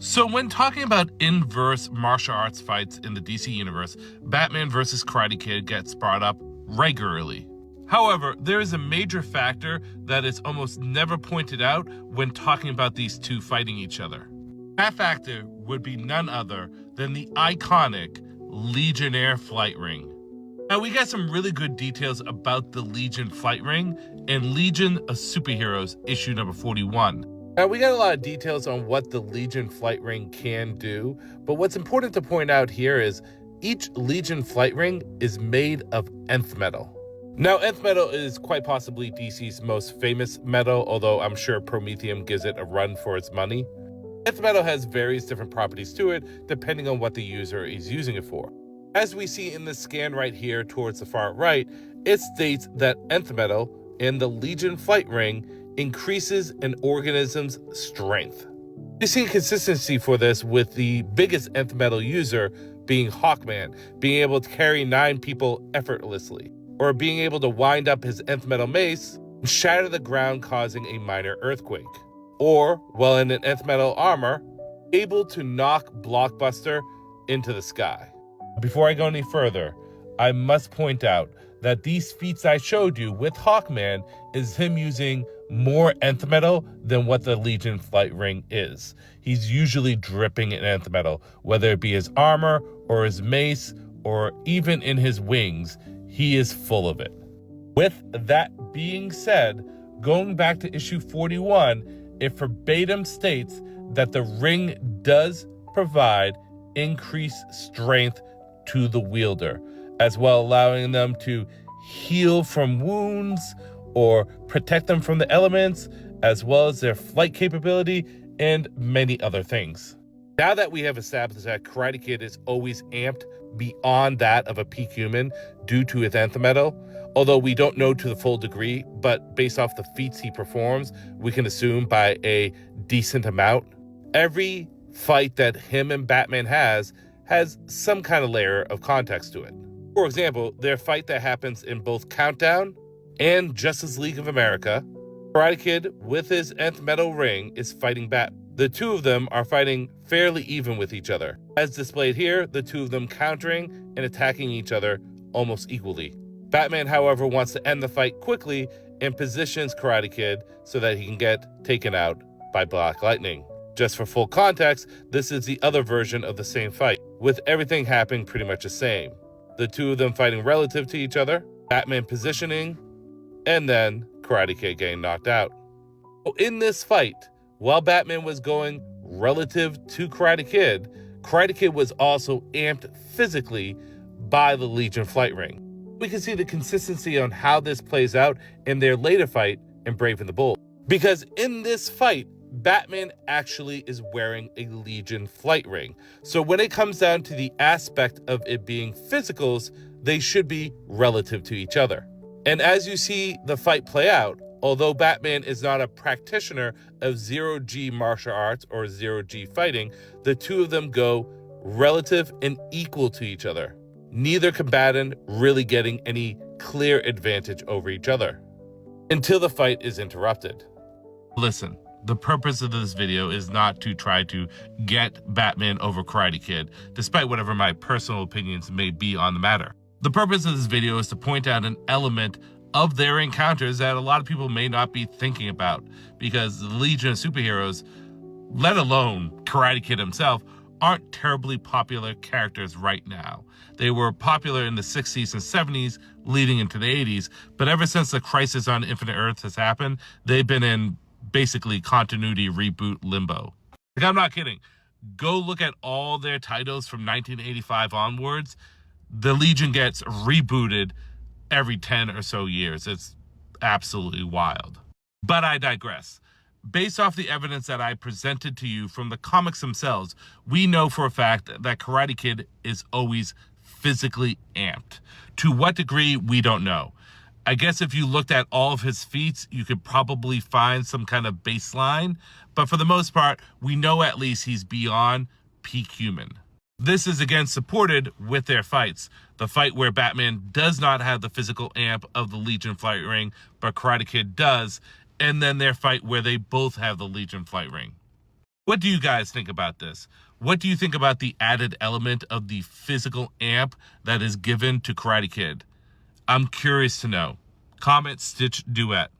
So when talking about inverse martial arts fights in the DC universe, Batman vs. Karate Kid gets brought up regularly. However, there is a major factor that is almost never pointed out when talking about these two fighting each other. That factor would be none other than the iconic Legionnaire flight ring. Now, we got some really good details about the Legion flight ring in Legion of Superheroes issue number 41. Now, we got a lot of details on what the Legion flight ring can do, but what's important to point out here is each Legion flight ring is made of nth metal. Now, nth metal is quite possibly DC's most famous metal, although I'm sure Prometheum gives it a run for its money. Nth metal has various different properties to it, depending on what the user is using it for. As we see in the scan right here towards the far right, it states that nth metal in the Legion flight ring increases an organism's strength. We see consistency for this with the biggest nth metal user being Hawkman, being able to carry 9 people effortlessly, or being able to wind up his nth metal mace and shatter the ground causing a minor earthquake. Or, while in an nth metal armor, able to knock Blockbuster into the sky. Before I go any further, I must point out that these feats I showed you with Hawkman is him using more nth metal than what the Legion flight ring is. He's usually dripping in nth metal, whether it be his armor or his mace or even in his wings, he is full of it. With that being said, going back to issue 41, it verbatim states that the ring does provide increased strength to the wielder, as well allowing them to heal from wounds or protect them from the elements, as well as their flight capability and many other things. Now that we have established that Karate Kid is always amped beyond that of a peak human due to his nth metal, although we don't know to the full degree, but based off the feats he performs, we can assume by a decent amount. Every fight that him and Batman has some kind of layer of context to it. For example, their fight that happens in both Countdown and Justice League of America, Karate Kid with his nth metal ring is fighting Bat. The two of them are fighting fairly even with each other. As displayed here, the two of them countering and attacking each other almost equally. Batman, however, wants to end the fight quickly and positions Karate Kid so that he can get taken out by Black Lightning. Just for full context, this is the other version of the same fight, with everything happening pretty much the same. The two of them fighting relative to each other, Batman positioning, and then Karate Kid getting knocked out. In this fight, while Batman was going relative to Karate Kid was also amped physically by the Legion flight ring. We can see the consistency on how this plays out in their later fight in Brave and the Bold. Because in this fight, Batman actually is wearing a Legion flight ring. So when it comes down to the aspect of it being physicals, they should be relative to each other. And as you see the fight play out, although Batman is not a practitioner of zero-G martial arts or zero-G fighting, the two of them go relative and equal to each other. Neither combatant really getting any clear advantage over each other until the fight is interrupted. Listen, the purpose of this video is not to try to get Batman over Karate Kid, despite whatever my personal opinions may be on the matter. The purpose of this video is to point out an element of their encounters that a lot of people may not be thinking about, because the Legion of Superheroes, let alone Karate Kid himself, aren't terribly popular characters right now. They were popular in the 60s and 70s, leading into the 80s, but ever since the Crisis on Infinite Earths has happened, they've been in basically continuity reboot limbo. Like, I'm not kidding. Go look at all their titles from 1985 onwards. The Legion gets rebooted every 10 or so years. It's absolutely wild. But I digress. Based off the evidence that I presented to you from the comics themselves, we know for a fact that Karate Kid is always physically amped. To what degree, we don't know. I guess if you looked at all of his feats, you could probably find some kind of baseline, but for the most part, we know at least he's beyond peak human. This is again supported with their fights. The fight where Batman does not have the physical amp of the Legion flight ring, but Karate Kid does, and then their fight where they both have the Legion flight ring. What do you guys think about this? What do you think about the added element of the physical amp that is given to Karate Kid? I'm curious to know. Comment Stitch Duet.